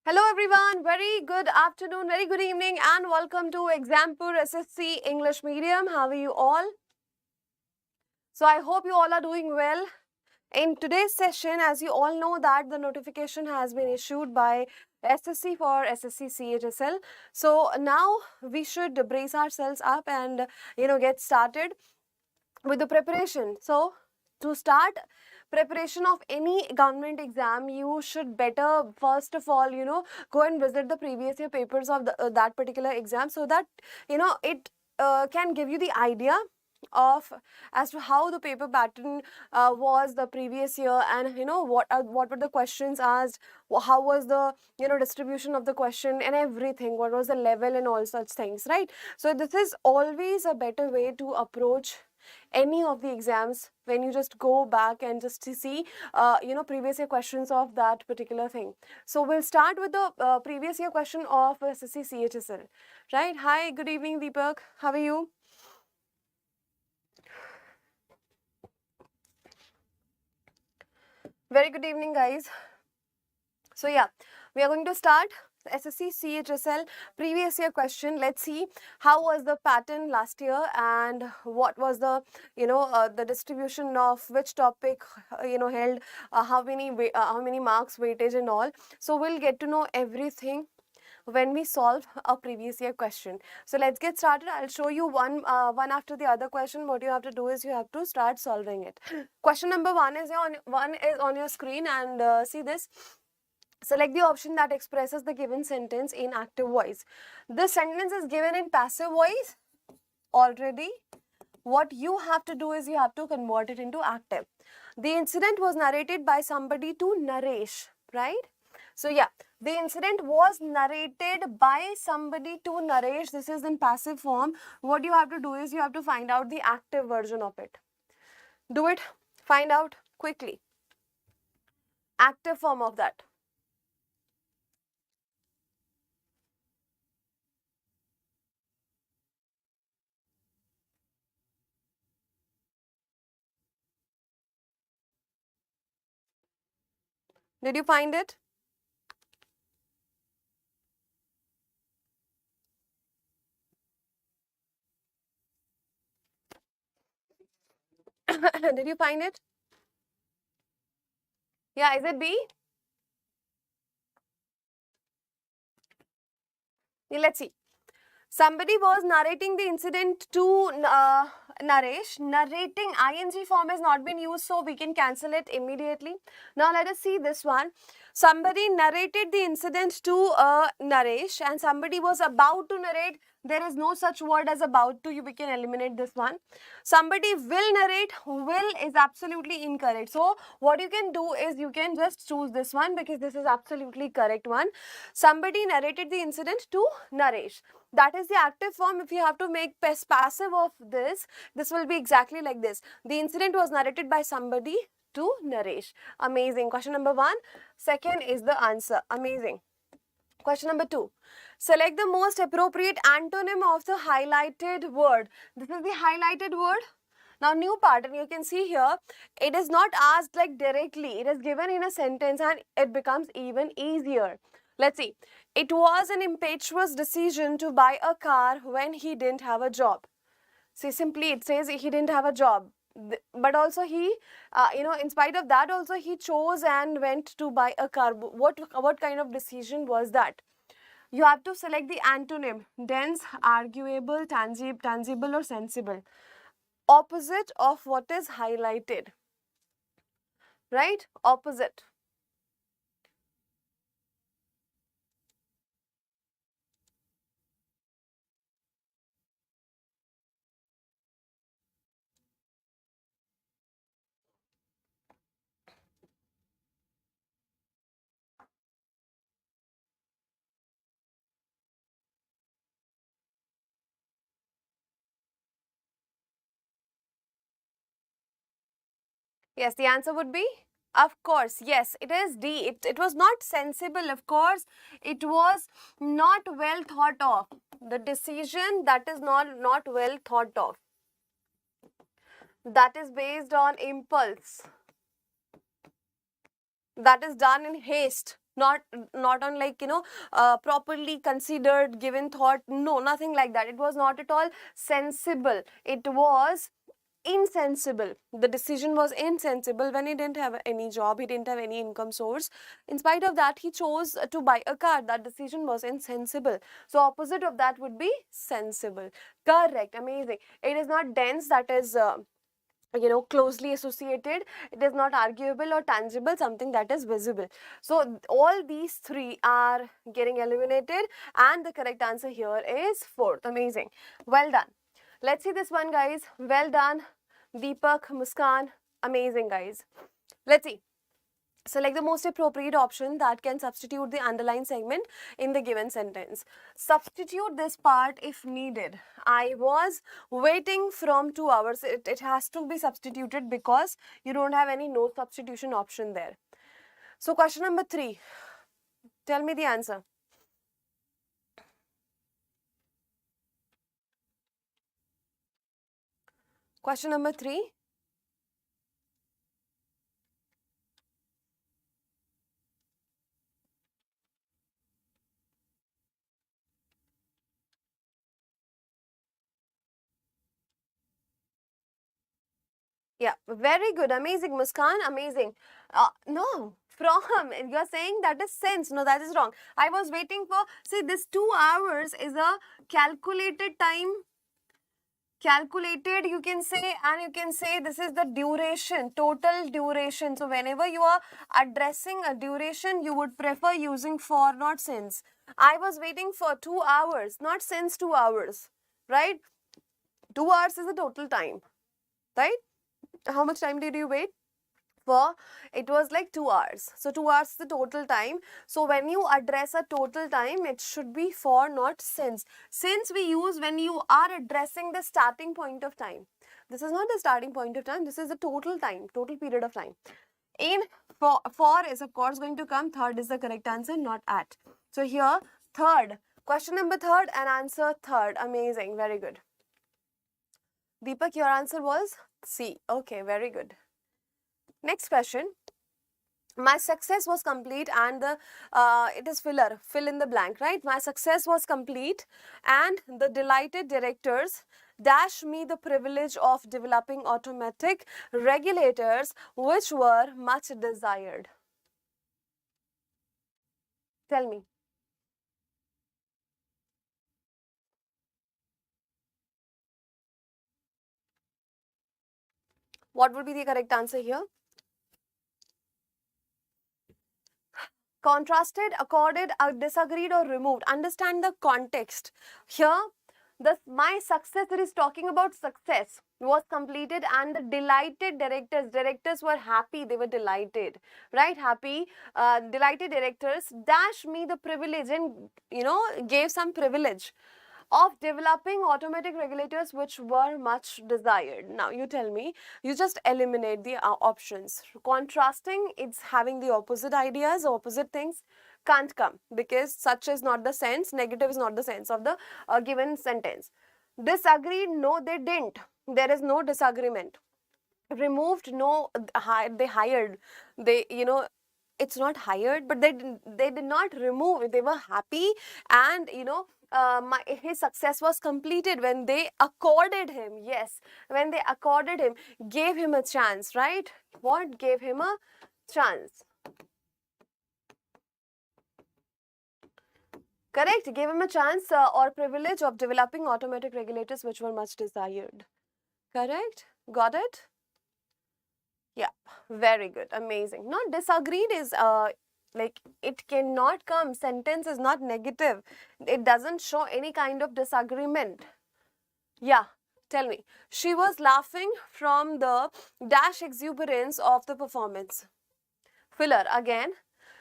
Hello everyone, very good afternoon, very good evening and welcome to Exampur SSC English Medium. How are you all? So I hope you all are doing well. In today's session, as you all know that the notification has been issued by SSC for SSC CHSL. So now we should brace ourselves up and get started with the preparation. So to start preparation of any government exam, you should better first of all go and visit the previous year papers of that particular exam, so that it can give you the idea of as to how the paper pattern was the previous year, and what were the questions asked, how was the distribution of the question and everything, what was the level and all such things, right? So this is always a better way to approach any of the exams, when you just go back and just to see previous year questions of that particular thing. So we'll start with the previous year question of SSC CHSL, right? Hi, good evening Deepak, how are you? Very good evening guys. So yeah, we are going to start SSC CHSL previous year question. Let's see how was the pattern last year and what was the the distribution of which topic held how many marks, weightage and all. So we'll get to know everything when we solve a previous year question. So let's get started. I'll show you one after the other question. What you have to do is you have to start solving it. Question number one is on your screen, and see this. Select the option that expresses the given sentence in active voice. This sentence is given in passive voice already. What you have to do is you have to convert it into active. The incident was narrated by somebody to Naresh, right? So yeah, the incident was narrated by somebody to Naresh. This is in passive form. What you have to do is you have to find out the active version of it. Do it. Find out quickly. Active form of that. Did you find it? Did you find it? Yeah, is it B? Let's see. Somebody was narrating the incident to Naresh. Narrating ing form has not been used, so we can cancel it immediately. Now let us see this one. Somebody narrated the incident to Naresh, and somebody was about to narrate. There is no such word as about to. We can eliminate this one. Somebody will narrate. Will is absolutely incorrect. So what you can do is you can just choose this one, because this is absolutely correct one. Somebody narrated the incident to Naresh. That is the active form. If you have to make passive of this will be exactly like this. The incident was narrated by somebody to Naresh. Amazing. Question number one. Second is the answer. Amazing. Question number two. Select the most appropriate antonym of the highlighted word. This is the highlighted word. Now, new pattern, you can see here, it is not asked like directly. It is given in a sentence and it becomes even easier. Let's see. It was an impetuous decision to buy a car when he didn't have a job. See, simply it says he didn't have a job. But also he, in spite of that also he chose and went to buy a car. What kind of decision was that? You have to select the antonym. Dense, arguable, tangible or sensible. Opposite of what is highlighted. Right? Opposite. Yes, the answer would be, of course, yes, it is D. It was not sensible, of course. It was not well thought of. The decision that is not well thought of. That is based on impulse. That is done in haste. Not on like, properly considered, given thought. No, nothing like that. It was not at all sensible. It was insensible. The decision was insensible when he didn't have any job, he didn't have any income source. In spite of that, he chose to buy a car. That decision was insensible. So opposite of that would be sensible. Correct. Amazing. It is not dense, that is closely associated. It is not arguable or tangible, something that is visible. So all these three are getting eliminated, and the correct answer here is fourth. Amazing. Well done. Let's see this one, guys. Well done, Deepak, Muskan. Amazing, guys. Let's see. Select the most appropriate option that can substitute the underlined segment in the given sentence. Substitute this part if needed. I was waiting from 2 hours. It has to be substituted because you don't have any no substitution option there. So question number 3. Tell me the answer. Question number 3. Yeah, very good. Amazing, Muskan. Amazing. No, from, you're saying that is sense. No, that is wrong. I was waiting for, see, this 2 hours is a calculated time. Calculated, you can say, and you can say this is the duration, total duration. So whenever you are addressing a duration, you would prefer using for, not since. I was waiting for 2 hours, not since 2 hours, right? 2 hours is the total time, right? How much time did you wait for? It was like 2 hours. So 2 hours is the total time. So when you address a total time, it should be for, not since. Since we use when you are addressing the starting point of time. This is not the starting point of time. This is the total time, total period of time. In for is of course going to come. Third is the correct answer, not at. So here, third. Question number 3 and answer 3rd. Amazing. Very good. Deepak, your answer was C. Okay, very good. Next question. My success was complete, and the it is filler, fill in the blank, right? My success was complete, and the delighted directors dash me the privilege of developing automatic regulators which were much desired. Tell me. What would be the correct answer here? Contrasted, accorded, disagreed, or removed. Understand the context. Here, my success, it is talking about success, was completed, and the delighted directors were happy, they were delighted, right? Happy, delighted directors dash me the privilege, and gave some privilege of developing automatic regulators which were much desired. Now you tell me, you just eliminate the options. Contrasting, it's having the opposite ideas, opposite things, can't come because such is not the sense, negative is not the sense of the given sentence. Disagreed, no they didn't, there is no disagreement. Removed, no, they hired, they it's not hired, but they did not remove, they were happy, and his success was completed when they accorded him. Yes, when they accorded him, gave him a chance, right? What gave him a chance? Correct, gave him a chance or privilege of developing automatic regulators which were much desired. Correct, got it? Yeah, very good, amazing. Not disagreed is like it cannot come, sentence is not negative, it doesn't show any kind of disagreement. Yeah, tell me. She was laughing from the dash exuberance of the performance. Filler again.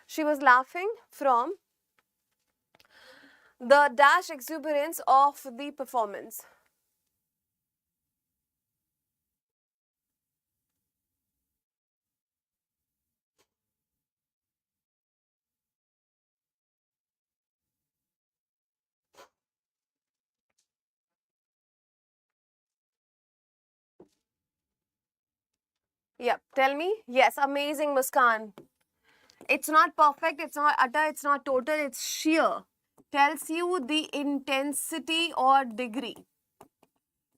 She was laughing from the dash exuberance of the performance. Yep, tell me. Yes, amazing, Muskan. It's not perfect, it's not utter, it's not total, it's sheer. Tells you the intensity or degree.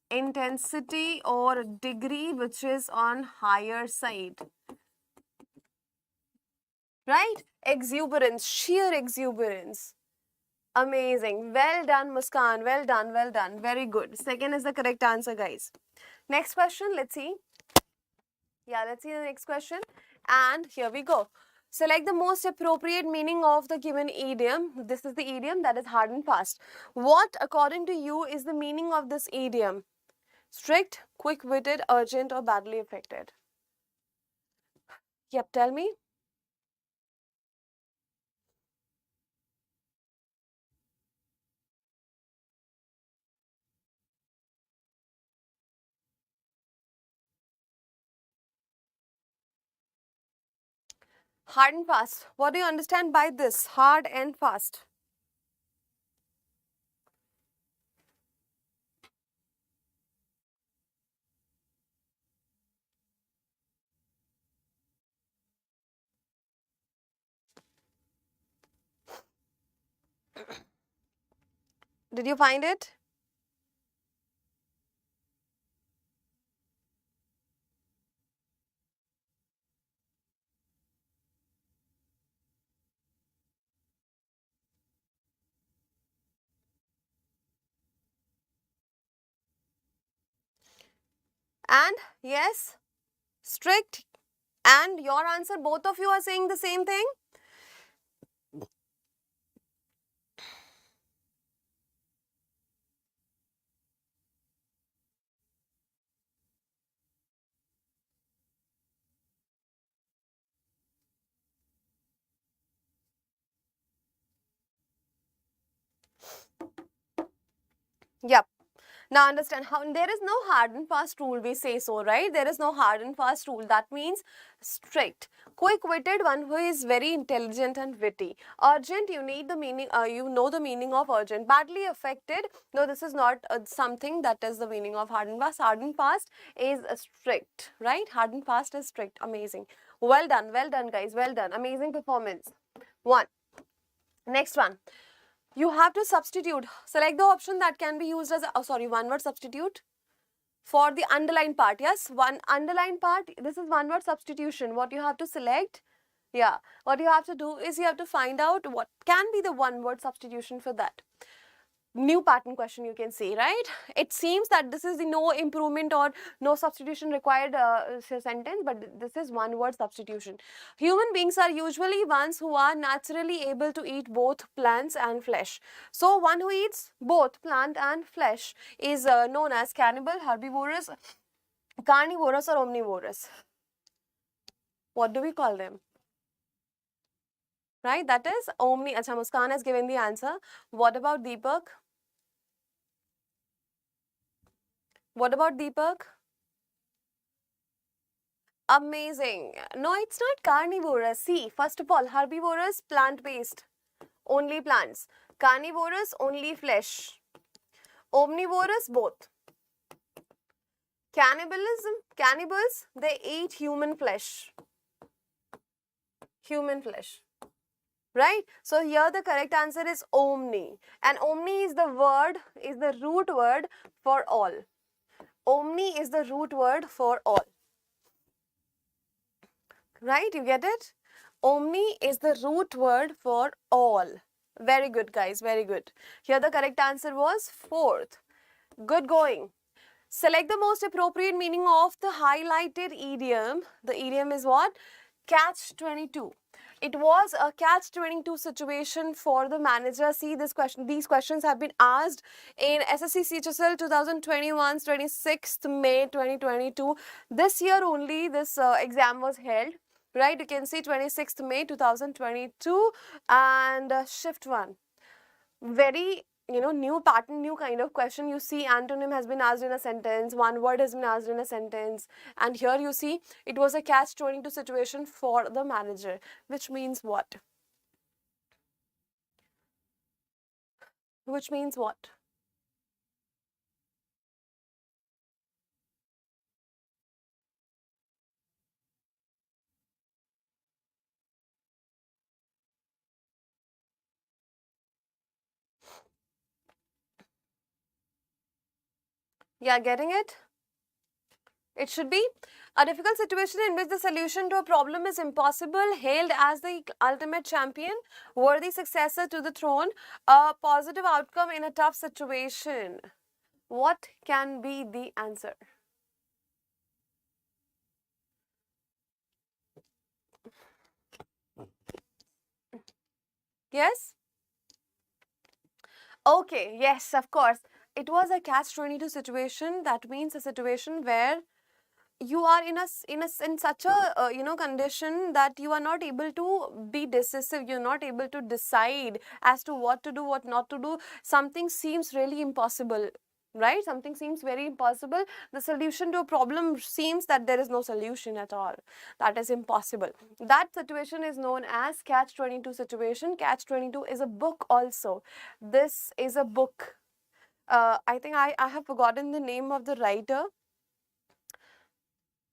Intensity or degree which is on higher side. Right? Exuberance, sheer exuberance. Amazing. Well done, Muskan. Well done, well done. Very good. Second is the correct answer, guys. Next question, let's see. Yeah, let's see the next question. And here we go. Select the most appropriate meaning of the given idiom. This is the idiom that is hard and fast. What, according to you, is the meaning of this idiom? Strict, quick-witted, urgent, or badly affected? Yep, tell me. Hard and fast. What do you understand by this? Hard and fast. Did you find it? And yes, strict. And your answer, both of you are saying the same thing? Yep. Now understand how there is no hard and fast rule, we say so, right? There is no hard and fast rule. That means strict. Quick-witted, one who is very intelligent and witty. Urgent, you need the meaning, you know the meaning of urgent. Badly affected, no, this is not something that is the meaning of hard and fast. Hard and fast is strict, right? Hard and fast is strict. Amazing. Well done, guys. Well done. Amazing performance. One. Next one. You have to substitute. Select the option that can be used as one word substitute for the underlined part. Yes, one underlined part. This is one word substitution. What you have to select, yeah, what you have to do is you have to find out what can be the one word substitution for that. New pattern question, you can see, right? It seems that this is the no improvement or no substitution required sentence, but this is one word substitution. Human beings are usually ones who are naturally able to eat both plants and flesh. So one who eats both plant and flesh is known as cannibal, herbivorous, carnivorous, or omnivorous. What do we call them? Right, that is omni. Acha, Muskan has given the answer. What about Deepak? What about Deepak? Amazing. No, it's not carnivorous. See, first of all, herbivorous, plant-based, only plants. Carnivorous, only flesh. Omnivorous, both. Cannibals, they eat human flesh. Human flesh. Right? So here the correct answer is omni. And omni is the word, is the root word for all. Omni is the root word for all. Right? You get it? Omni is the root word for all. Very good, guys. Very good. Here the correct answer was fourth. Good going. Select the most appropriate meaning of the highlighted idiom. The idiom is what? Catch-22. It was a catch-22 situation for the manager. See, these questions have been asked in Ssc Chsl 2021's 26th May 2022. This year only this exam was held. Right, you can see 26th May 2022 and shift 1. Very, new pattern, new kind of question. You see antonym has been asked in a sentence, one word has been asked in a sentence, and here you see it was a catch-22 situation for the manager, which means what? Which means what? Yeah, getting it? It should be a difficult situation in which the solution to a problem is impossible, hailed as the ultimate champion, worthy successor to the throne, a positive outcome in a tough situation. What can be the answer? Yes? Okay, yes, of course. It was a catch-22 situation. That means a situation where you are in such a condition that you are not able to be decisive. You're not able to decide as to what to do, what not to do. Something seems really impossible, right? Something seems very impossible. The solution to a problem seems that there is no solution at all. That is impossible. That situation is known as catch-22 situation. Catch-22 is a book also. This is a book. I think I have forgotten the name of the writer.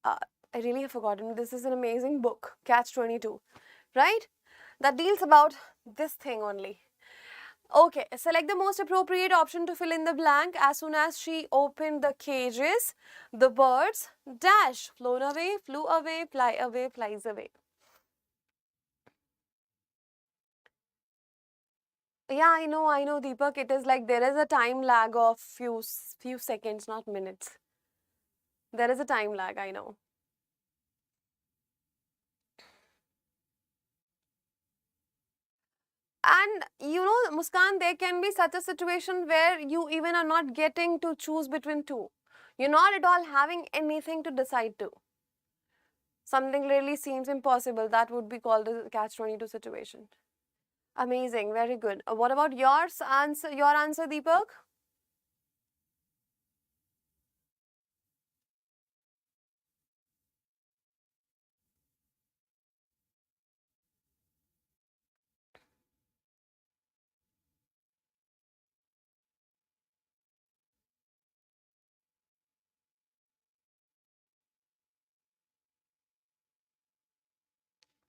I really have forgotten. This is an amazing book, Catch-22, right? That deals about this thing only. Okay, select the most appropriate option to fill in the blank. As soon as she opened the cages, the birds dash, flown away, flew away, flies away. Yeah, I know, Deepak. It is like there is a time lag of few seconds, not minutes. There is a time lag, I know. And Muskan, there can be such a situation where you even are not getting to choose between two. You're not at all having anything to decide to. Something really seems impossible. That would be called a catch-22 situation. Amazing, very good. What about yours answer? Your answer, Deepak?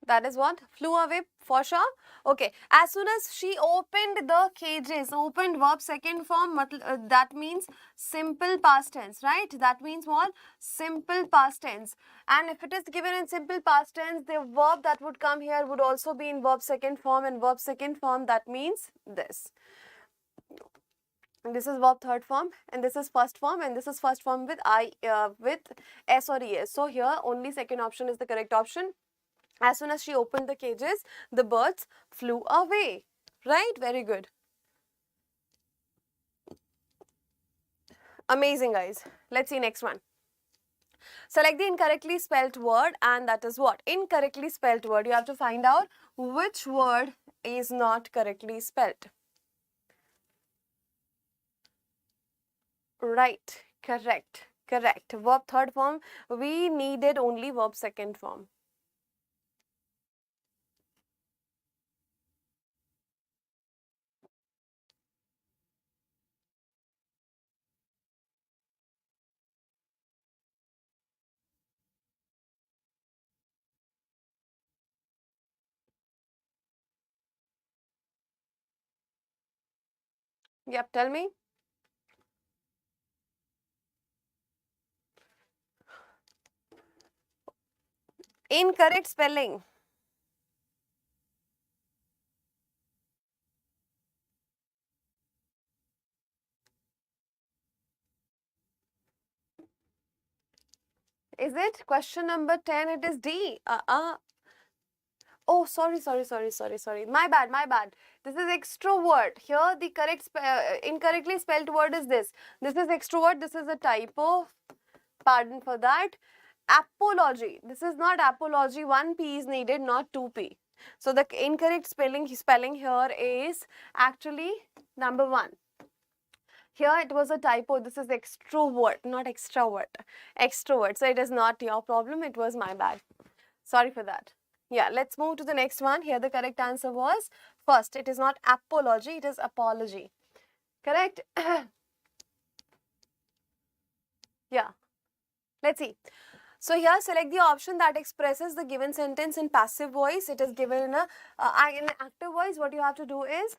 That is what? Flew away for sure. Okay. As soon as she opened the cages, opened verb second form, that means simple past tense, right? That means what? Simple past tense. And if it is given in simple past tense, the verb that would come here would also be in verb second form, and verb second form, that means this. And this is verb third form, and this is first form, and this is first form with with s or es. So here only second option is the correct option. As soon as she opened the cages, the birds flew away. Right? Very good. Amazing, guys. Let's see next one. Select the incorrectly spelt word, and that is what? Incorrectly spelt word. You have to find out which word is not correctly spelt. Right. Correct. Correct. Verb third form. We needed only verb second form. Yep, tell me. Incorrect spelling. Is it? Question number 10, it is D. Oh, sorry. My bad. This is extrovert. Here, the incorrectly spelled word is this. This is extrovert. This is a typo. Pardon for that. Apology. This is not apology. One P is needed, not two P. So the incorrect spelling here is actually number 1. Here it was a typo. This is extrovert, not extrovert. Extrovert. So it is not your problem. It was my bad. Sorry for that. Yeah, let's move to the next one. Here the correct answer was first. It is not apology, it is apology. Correct? Yeah. Let's see. So here select the option that expresses the given sentence in passive voice. It is given in an active voice. What you have to do is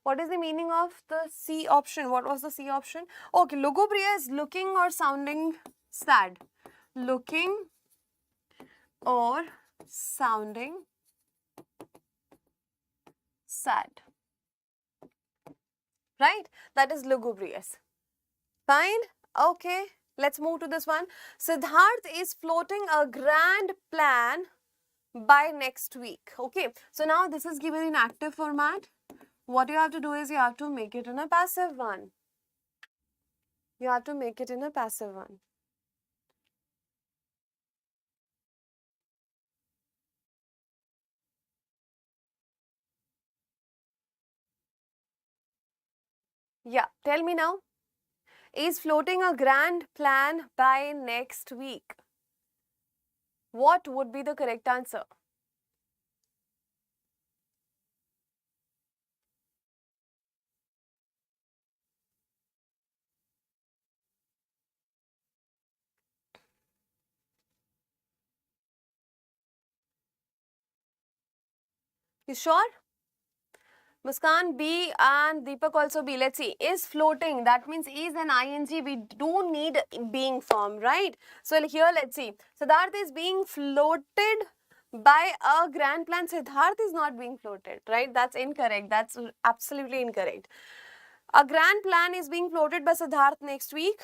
What is the meaning of the C option? What was the C option? Okay, lugubrious is looking or sounding sad. Looking or sounding sad. Right? That is lugubrious. Fine? Okay. Let's move to this one. Siddharth is floating a grand plan by next week. Okay. So now this is given in active format. What you have to do is you have to make it in a passive one. You have to make it in a passive one. Yeah. Tell me now. Is floating a grand plan by next week. What would be the correct answer? You sure? Muskan B and Deepak also B. Let's see. Is floating. That means is an ing. We do need being form, right? So here let's see. Siddharth is being floated by a grand plan. Siddharth is not being floated, right? That's incorrect. That's absolutely incorrect. A grand plan is being floated by Siddharth next week.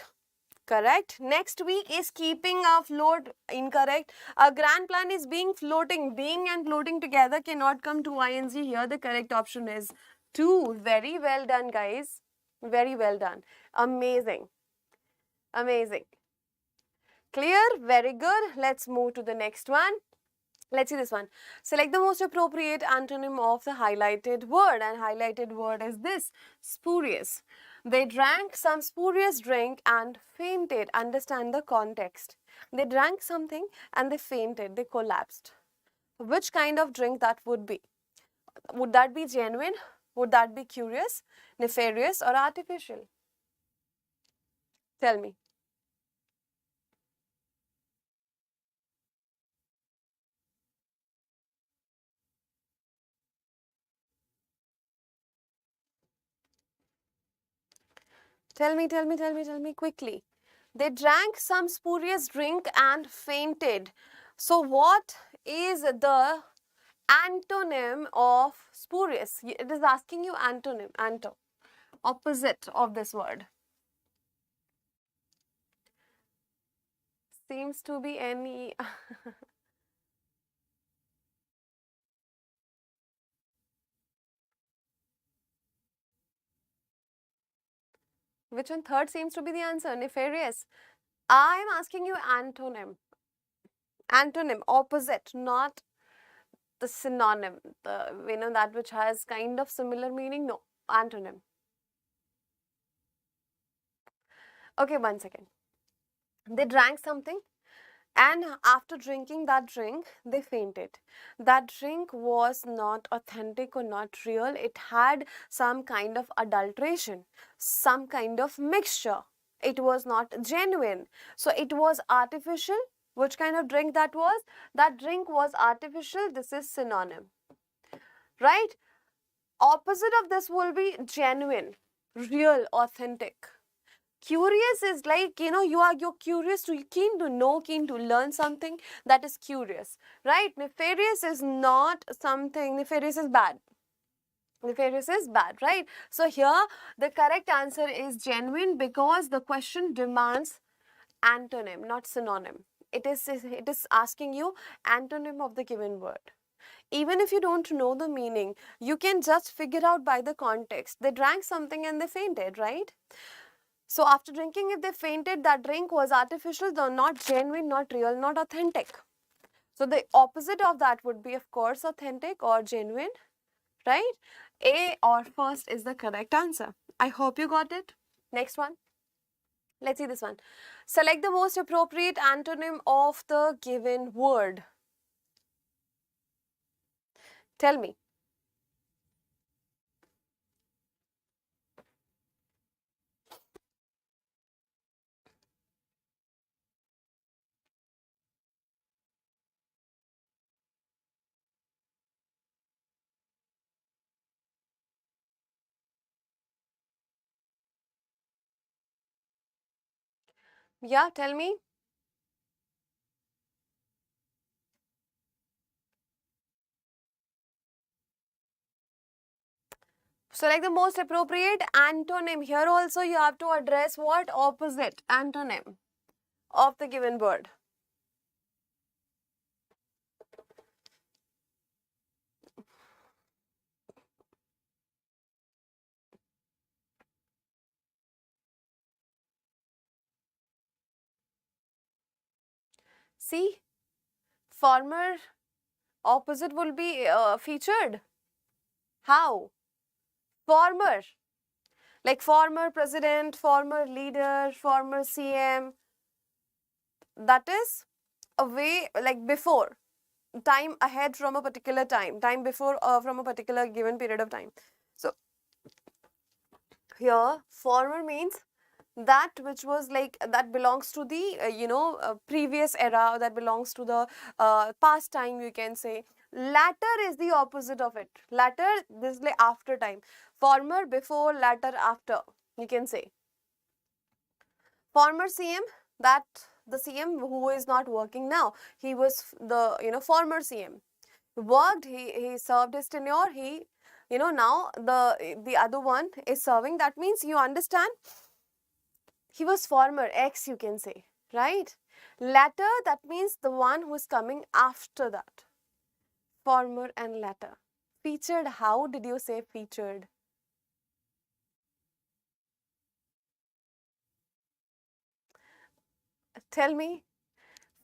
Correct. Next week is keeping afloat. Incorrect. A grand plan is being floating. Being and floating together cannot come to ing. Here the correct option is 2. Very well done, guys. Very well done. Amazing. Amazing. Clear? Very good. Let's move to the next one. Let's see this one. Select the most appropriate antonym of the highlighted word, and highlighted word is this: spurious. They drank some spurious drink and fainted. Understand the context. They drank something and they fainted. They collapsed. Which kind of drink that would be? Would that be genuine? Would that be curious, nefarious, or artificial? Tell me. Tell me quickly. They drank some spurious drink and fainted. So what is the antonym of spurious? It is asking you antonym, opposite of this word. Seems to be any. Which one? Third seems to be the answer, nefarious. I am asking you antonym. Antonym, opposite, not the synonym, that which has kind of similar meaning. No, antonym. Okay, 1 second. They drank something, and after drinking that drink, they fainted. That drink was not authentic or not real. It had some kind of adulteration, some kind of mixture. It was not genuine. So it was artificial. Which kind of drink that was? That drink was artificial. This is synonym. Right? Opposite of this will be genuine, real, authentic. Curious is like, you're curious, keen to know, keen to learn something. That is curious, right? Nefarious is not something. Nefarious is bad. Nefarious is bad, right? So here the correct answer is genuine, because the question demands antonym, not synonym. It is asking you antonym of the given word. Even if you don't know the meaning, you can just figure out by the context. They drank something and they fainted, right? So after drinking, if they fainted, that drink was artificial, though not genuine, not real, not authentic. So the opposite of that would be, of course, authentic or genuine, right? A or first is the correct answer. I hope you got it. Next one. Let's see this one. Select the most appropriate antonym of the given word. Tell me. Yeah, tell me. Select the most appropriate antonym. Here also you have to address what? Opposite antonym of the given word. See, former opposite will be featured. How? Former. Like former president, former leader, former CM. That is a way like before. Time ahead from a particular time. Time before from a particular given period of time. So, here former means that which was like that belongs to the previous era, that belongs to the past time, you can say. Latter is the opposite of it. Latter, this is like after time. Former, before, latter, after, you can say. Former CM, that the CM who is not working now, he was the former CM, worked, he served his tenure, he now the other one is serving. That means, you understand, he was former X, you can say, right? Latter, that means the one who is coming after that. Former and latter. Featured, how did you say featured? Tell me.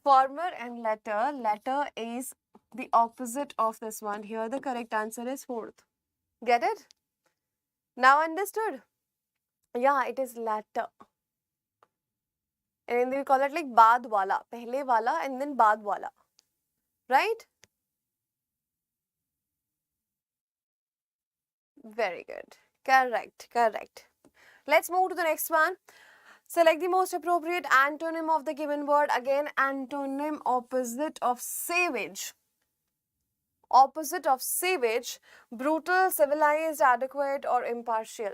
Former and latter. Latter is the opposite of this one. Here the correct answer is fourth. Get it? Now understood? Yeah, it is latter. In Hindi we call it like baad wala. Pehle wala and then baad wala. Right? Very good. Correct. Correct. Let's move to the next one. Select the most appropriate antonym of the given word. Again, antonym, opposite of savage. Opposite of savage, brutal, civilized, adequate, or impartial.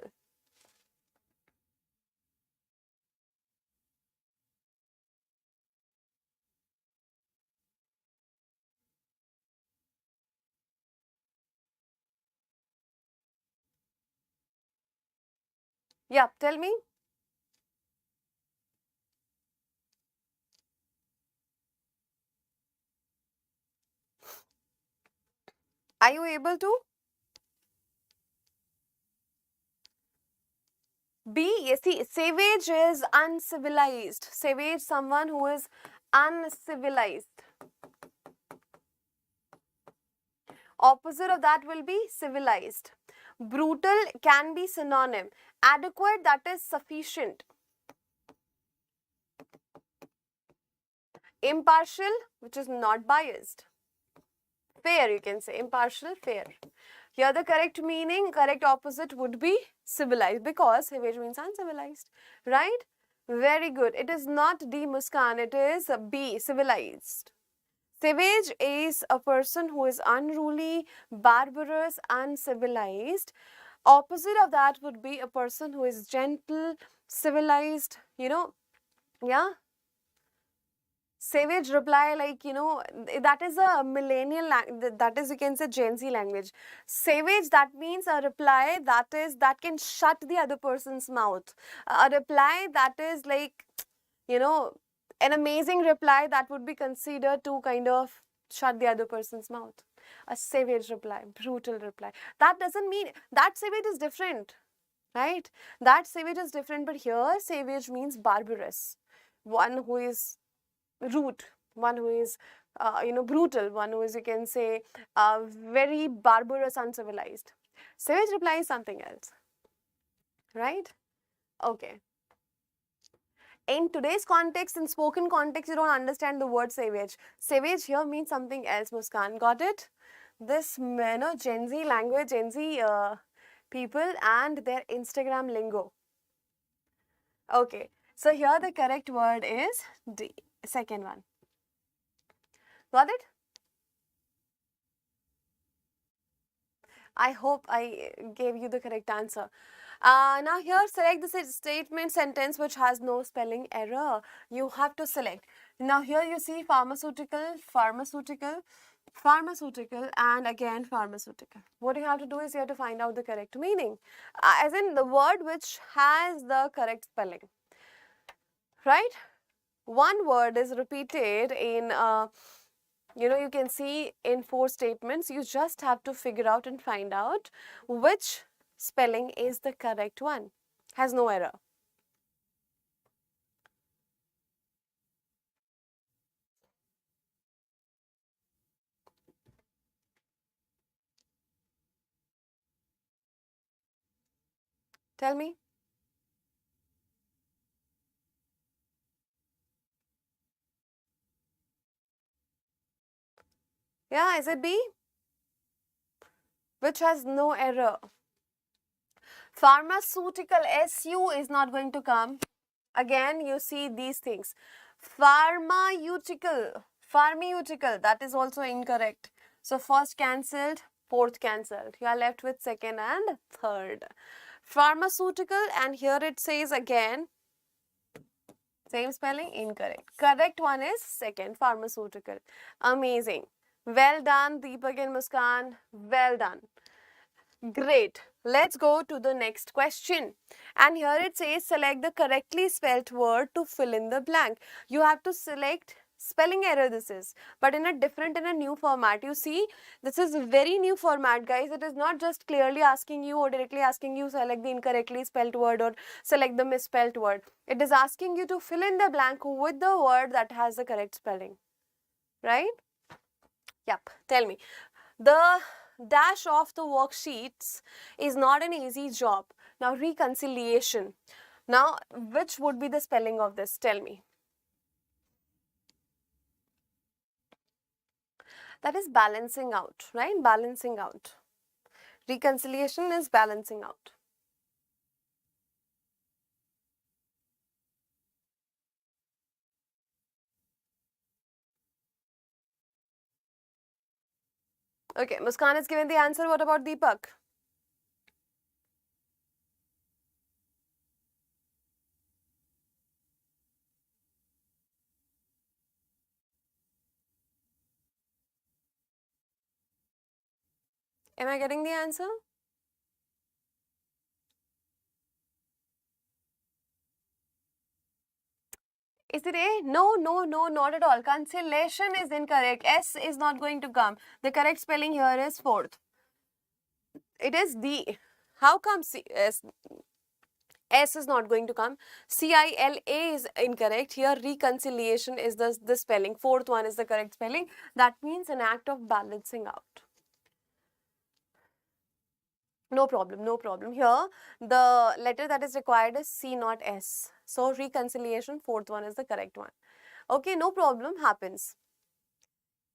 Yeah, tell me. Are you able to? B, yes, see, savage is uncivilized. Savage, someone who is uncivilized. Opposite of that will be civilized. Brutal can be synonym. Adequate, that is sufficient. Impartial, which is not biased. Fair, you can say. Impartial, fair. Here the correct meaning, correct opposite would be civilized, because savage means uncivilized, right? Very good. It is not D, Muskan, it is B, civilized. Savage is a person who is unruly, barbarous, uncivilized. Opposite of that would be a person who is gentle, civilized, yeah. Savage reply, like, that is a millennial, that is, you can say, Gen Z language. Savage, that means a reply that can shut the other person's mouth. A reply that is like, an amazing reply that would be considered to kind of shut the other person's mouth. A savage reply, brutal reply. That doesn't mean, that savage is different, right? That savage is different, but here savage means barbarous. One who is rude, one who is brutal, one who is, you can say, very barbarous, uncivilized. Savage reply is something else, right? Okay. In today's context, in spoken context, you don't understand the word savage. Savage here means something else, Muskan. Got it? This, Gen Z language, Gen Z people and their Instagram lingo. Okay. So here the correct word is D, second one. Got it? I hope I gave you the correct answer. Now here select the statement sentence which has no spelling error. You have to select. Now here you see pharmaceutical, pharmaceutical, pharmaceutical, and again pharmaceutical. What you have to do is you have to find out the correct meaning, as in the word which has the correct spelling, right? One word is repeated in you can see in 4 statements. You just have to figure out and find out which spelling is the correct one, has no error. Tell me. Yeah, is it B? Which has no error. Pharmaceutical, SU is not going to come. Again, you see these things. Pharmaceutical, pharmaceutical, that is also incorrect. So first cancelled, fourth cancelled. You are left with second and third. Pharmaceutical, and here it says again, same spelling, incorrect. Correct one is second, pharmaceutical. Amazing. Well done, Deepak and Muskan. Well done. Great. Let's go to the next question. And here it says select the correctly spelt word to fill in the blank. You have to select spelling error this is, but in a different and a new format. You see, this is a very new format, guys. It is not just clearly asking you or directly asking you select the incorrectly spelt word or select the misspelled word. It is asking you to fill in the blank with the word that has the correct spelling, right? Yep. Tell me. The dash of the worksheets is not an easy job. Now reconciliation. Now which would be the spelling of this? Tell me. That is balancing out, right? Balancing out. Reconciliation is balancing out. Okay, Muskan has given the answer. What about Deepak? Am I getting the answer? Is it A? No, no, no, not at all. Cancellation is incorrect. S is not going to come. The correct spelling here is fourth. It is D. How come S is not going to come? CILA is incorrect. Here reconciliation is the spelling. Fourth one is the correct spelling. That means an act of balancing out. No problem, no problem. Here, the letter that is required is C, not S. So, reconciliation, fourth one is the correct one. Okay, no problem, happens.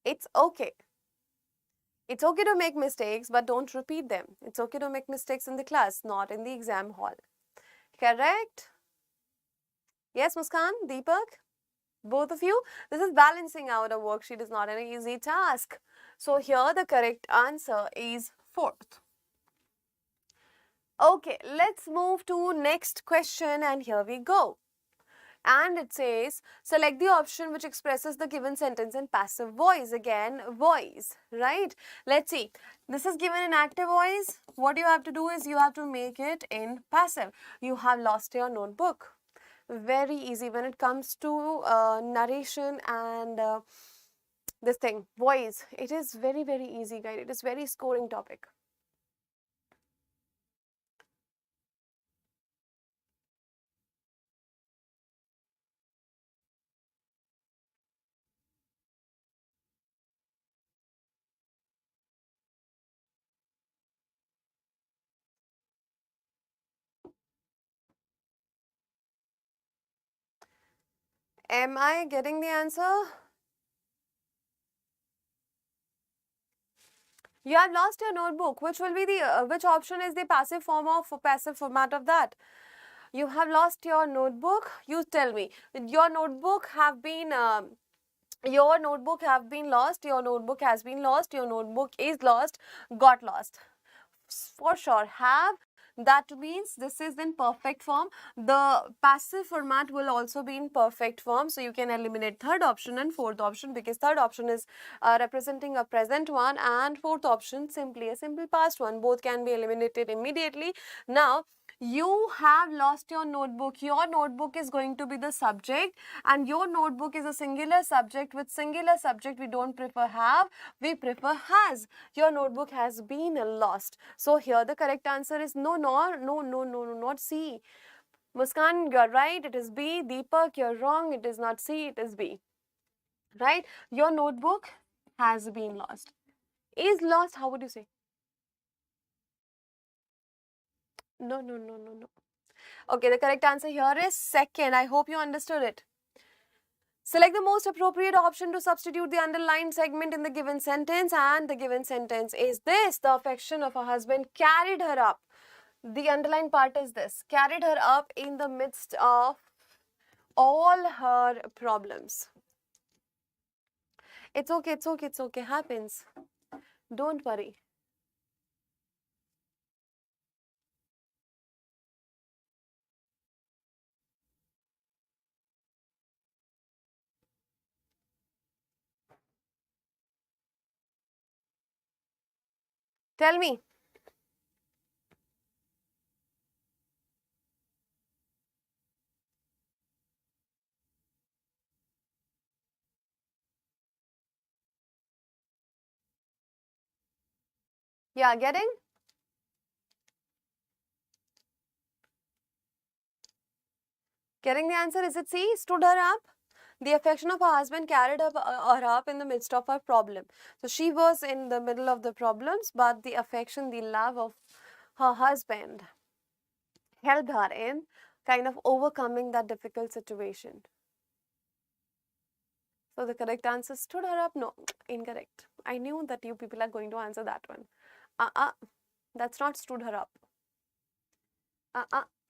It's okay. It's okay to make mistakes, but don't repeat them. It's okay to make mistakes in the class, not in the exam hall. Correct? Yes, Muskan, Deepak? Both of you? This is balancing out a worksheet is not an easy task. So, here the correct answer is fourth. Okay, let's move to next question, and here we go. And it says, select the option which expresses the given sentence in passive voice. Again, voice, right? Let's see. This is given in active voice. What you have to do is you have to make it in passive. You have lost your notebook. Very easy when it comes to narration and this thing, voice. It is very, very easy, guys. It is very scoring topic. Am I getting the answer? You have lost your notebook. Which will be the which option is the passive format of that? You have lost your notebook. You tell me. Your notebook have been lost. Your notebook has been lost. Your notebook is lost. Got lost. For sure. Have That means this is in perfect form. The passive format will also be in perfect form. So you can eliminate third option and fourth option, because third option is representing a present one and fourth option simply a simple past one. Both can be eliminated immediately. Now, you have lost your notebook. Your notebook is going to be the subject, and your notebook is a singular subject. With singular subject, we don't prefer have, we prefer has. Your notebook has been lost. So here the correct answer is no, not C. Muskan, you're right, it is B. Deepak, you're wrong, it is not C, it is B. Right? Your notebook has been lost. Is lost, how would you say? No. Okay, the correct answer here is second. I hope you understood it. Select the most appropriate option to substitute the underlined segment in the given sentence, and the given sentence is this: the affection of her husband carried her up. The underlined part is this: carried her up in the midst of all her problems. It's okay, happens. Don't worry. Tell me. Yeah, getting? Getting the answer? Is it C? Stood her up? The affection of her husband carried her up in the midst of her problem. So she was in the middle of the problems, but the affection, the love of her husband helped her in kind of overcoming that difficult situation. So the correct answer: stood her up? No, incorrect. I knew that you people are going to answer that one. That's not stood her up.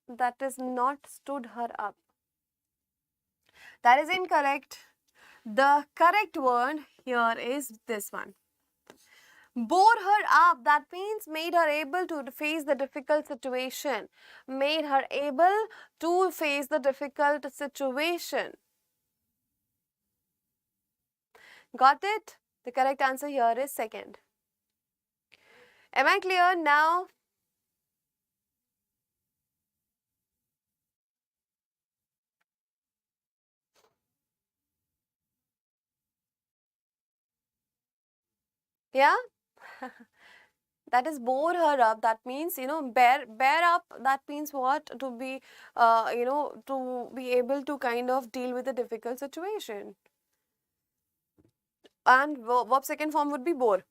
That is not stood her up. That is incorrect. The correct word here is this one. Bore her up, that means made her able to face the difficult situation. Made her able to face the difficult situation. Got it? The correct answer here is second. Am I clear now? Yeah? That is bore her up. That means, bear up. That means what? To be, to be able to kind of deal with a difficult situation. And verb second form would be bore.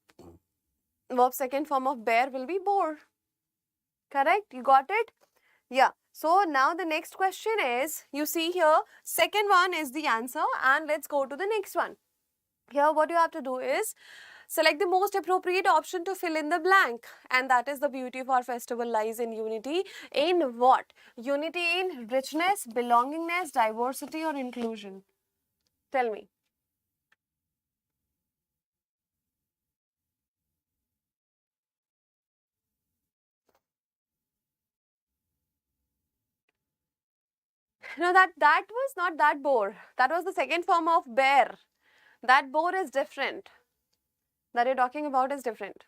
Verb second form of bear will be bore. Correct? You got it? Yeah. So now the next question is, you see here, second one is the answer, and let's go to the next one. Here what you have to do is select the most appropriate option to fill in the blank, and that is the beauty of our festival lies in unity. In what? Unity in richness, belongingness, diversity, or inclusion? Tell me. No, that was not that bore. That was the second form of bear. That bore is different. That you're talking about is different.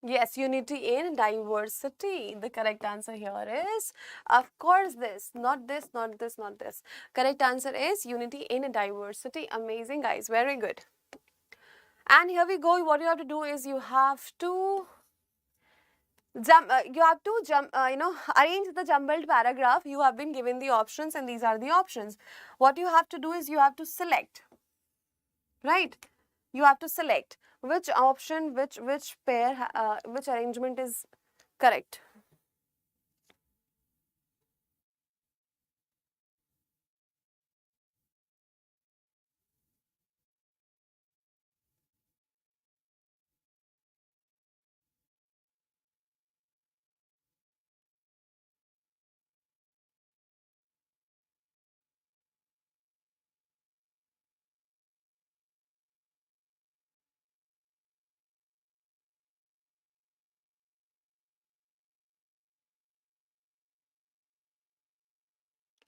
Yes, unity in diversity. The correct answer here is, of course, this. Not this, not this, not this. Correct answer is unity in diversity. Amazing, guys. Very good. And here we go. What you have to do is you have to arrange the jumbled paragraph. You have been given the options, and these are the options. What you have to do is you have to select, right? You have to select which option, which pair, which arrangement is correct.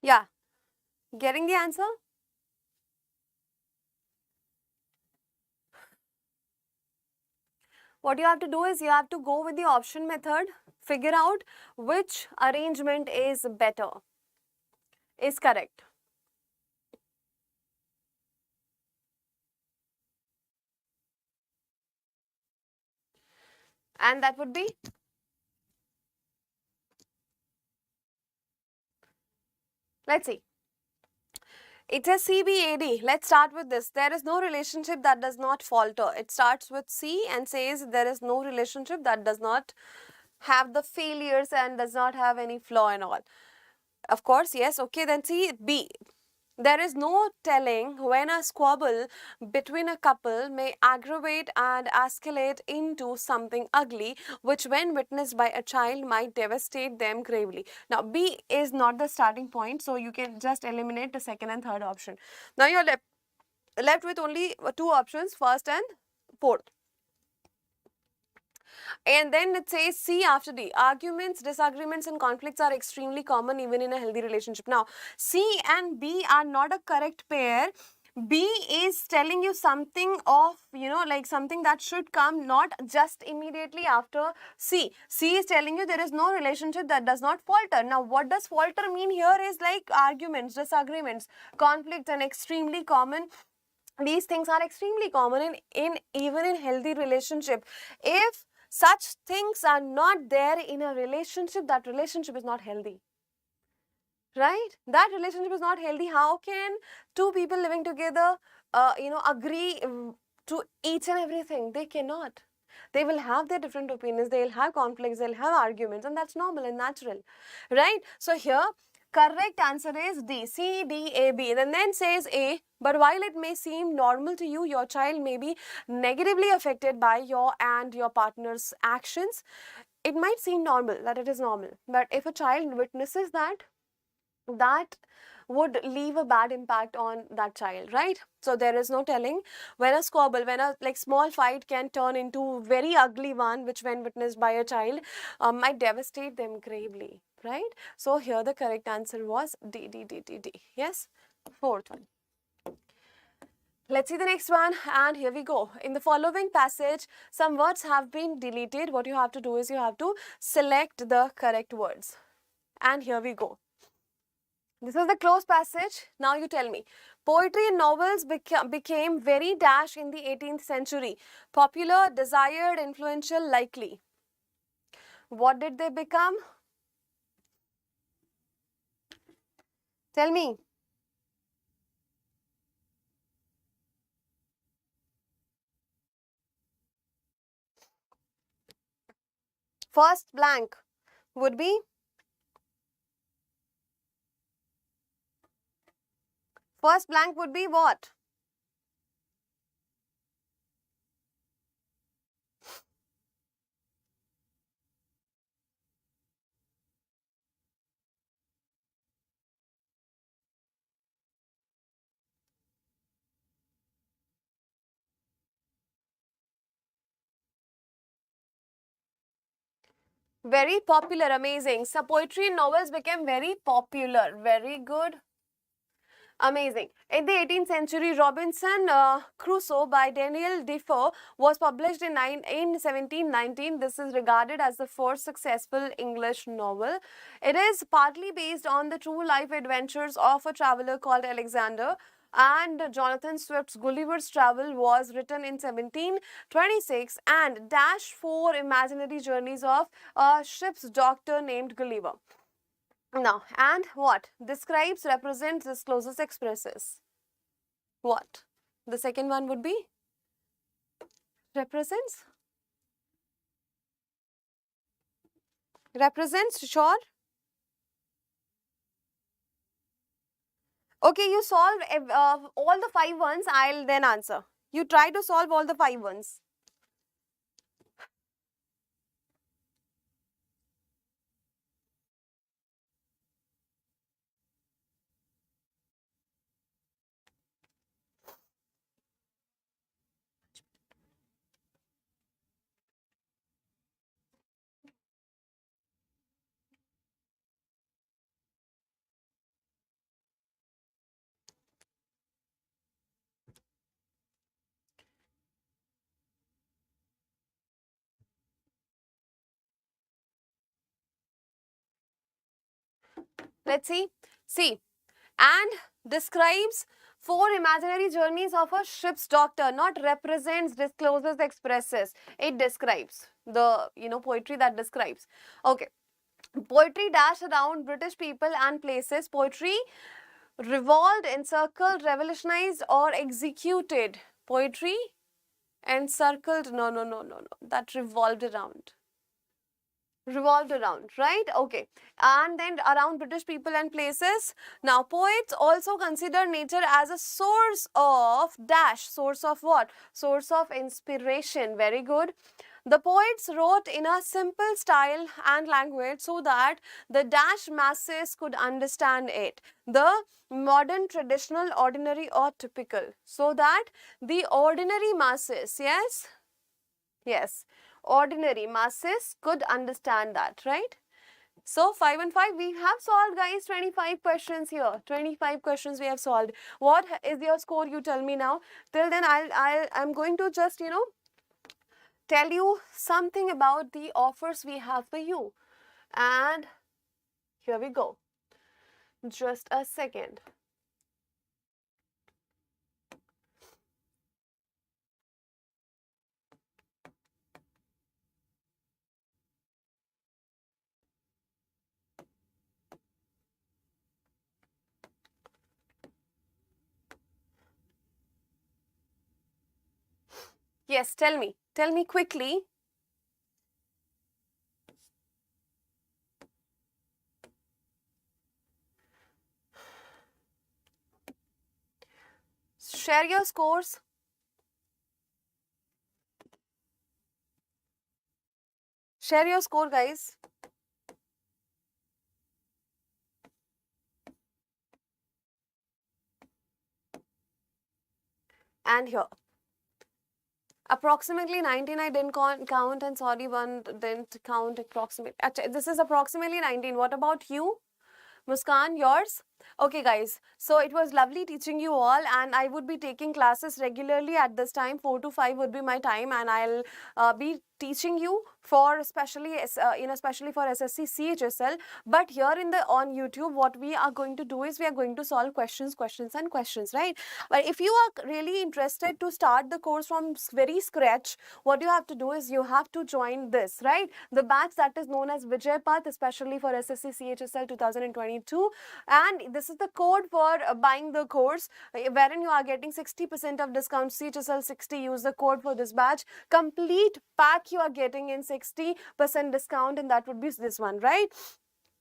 Yeah, getting the answer? What you have to do is you have to go with the option method, figure out which arrangement is better, is correct. And that would be, let's see. It says CBAD. Let's start with this. There is no relationship that does not falter. It starts with C and says there is no relationship that does not have the failures and does not have any flaw and all. Of course, yes. Okay, then see B. There is no telling when a squabble between a couple may aggravate and escalate into something ugly, which when witnessed by a child might devastate them gravely. Now, B is not the starting point, so you can just eliminate the second and third option. Now, you're left with only two options, first and fourth. And then it says C after D. Arguments, disagreements and conflicts are extremely common even in a healthy relationship. Now, C and B are not a correct pair. B is telling you something of, like something that should come not just immediately after C. C is telling you there is no relationship that does not falter. Now, what does falter mean here is like arguments, disagreements, conflicts and extremely common. These things are extremely common in even in healthy relationship. If such things are not there in a relationship, that relationship is not healthy. Right? That relationship is not healthy. How can two people living together, agree to each and everything? They cannot. They will have their different opinions, they'll have conflicts, they'll have arguments, and that's normal and natural. Right? So here, correct answer is D, C, D, A, B. Then says A, but while it may seem normal to you, your child may be negatively affected by your and your partner's actions. It might seem normal, that it is normal. But if a child witnesses that would leave a bad impact on that child, right? So there is no telling when a squabble, when a small fight can turn into very ugly one, which when witnessed by a child might devastate them gravely, right? So here the correct answer was D, D, D, D, D. Yes, fourth one. Let's see the next one, and here we go. In the following passage, some words have been deleted. What you have to do is you have to select the correct words. And here we go. This is the closed passage. Now you tell me. Poetry and novels became very dash in the 18th century. Popular, desired, influential, likely. What did they become? Tell me. First blank would be? First blank would be what? Very popular, amazing. So poetry and novels became very popular. Very good. Amazing. In the 18th century, Robinson Crusoe by Daniel Defoe was published in 1719. This is regarded as the first successful English novel. It is partly based on the true life adventures of a traveler called Alexander. And Jonathan Swift's Gulliver's Travel was written in 1726 and dash four imaginary journeys of a ship's doctor named Gulliver. Now, and what? Describes, represents, discloses, expresses. What? The second one would be represents. Represents, sure. Okay, you solve all the 5 ones. I'll then answer. You try to solve all the 5 ones. Let's see. See, and describes 4 imaginary journeys of a ship's doctor, not represents, discloses, expresses. It describes the, poetry that describes. Okay. Poetry dash around British people and places. Poetry revolved, encircled, revolutionized, or executed. Poetry encircled, no. That revolved around. Revolved around, right? Okay. And then around British people and places. Now, poets also consider nature as a source of dash. Source of what? Source of inspiration. Very good. The poets wrote in a simple style and language so that the dash masses could understand it. The modern, traditional, ordinary, or typical. So that the ordinary masses, yes? Yes. Ordinary masses could understand that, right? So 5 and 5 we have solved, guys. 25 questions here. 25 questions we have solved. What is your score? You tell me now. Till then I'm going to just, tell you something about the offers we have for you. And here we go. Just a second. Yes, tell me. Tell me quickly. Share your scores. Share your score, guys. And here. Approximately 19 I didn't count, and sorry, one didn't count approximately. This is approximately 19. What about you? Muskan, yours? Okay, guys. So it was lovely teaching you all, and I would be taking classes regularly at this time. 4 to 5 would be my time, and I'll be teaching you for especially for SSC CHSL. But here on YouTube, what we are going to do is we are going to solve questions, right? But if you are really interested to start the course from very scratch, what you have to do is you have to join this, right? The batch that is known as Vijay Path, especially for SSC CHSL 2022, and this is the code for buying the course, wherein you are getting 60% of discount. CHSL 60. Use the code for this batch. Complete pack you are getting in 60% discount, and that would be this one, right?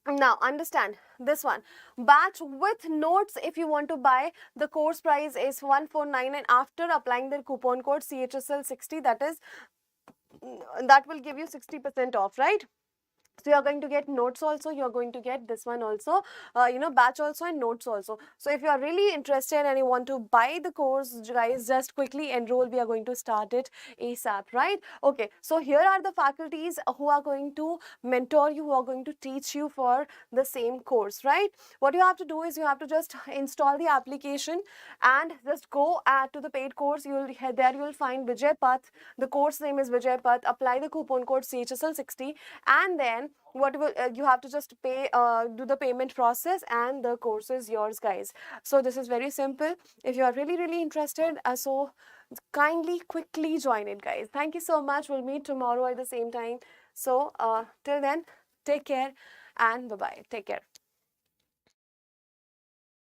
Now understand this one. Batch with notes, if you want to buy, the course price is 149, and after applying the coupon code CHSL 60, that will give you 60% off, right? So you are going to get notes also, you are going to get this one also, batch also and notes also. So if you are really interested and you want to buy the course, guys, just quickly enroll. We are going to start it ASAP, right? Okay, so here are the faculties who are going to mentor you, who are going to teach you for the same course, right? What you have to do is you have to just install the application and just go to the paid course. You will find Vijay Path. The course name is Vijay Path. Apply the coupon code CHSL 60, and then you have to just pay, do the payment process, and the course is yours, guys. So this is very simple. If you are really interested, so kindly quickly join it, guys. Thank you so much. We'll meet tomorrow at the same time. So till then, take care and bye-bye. Take care.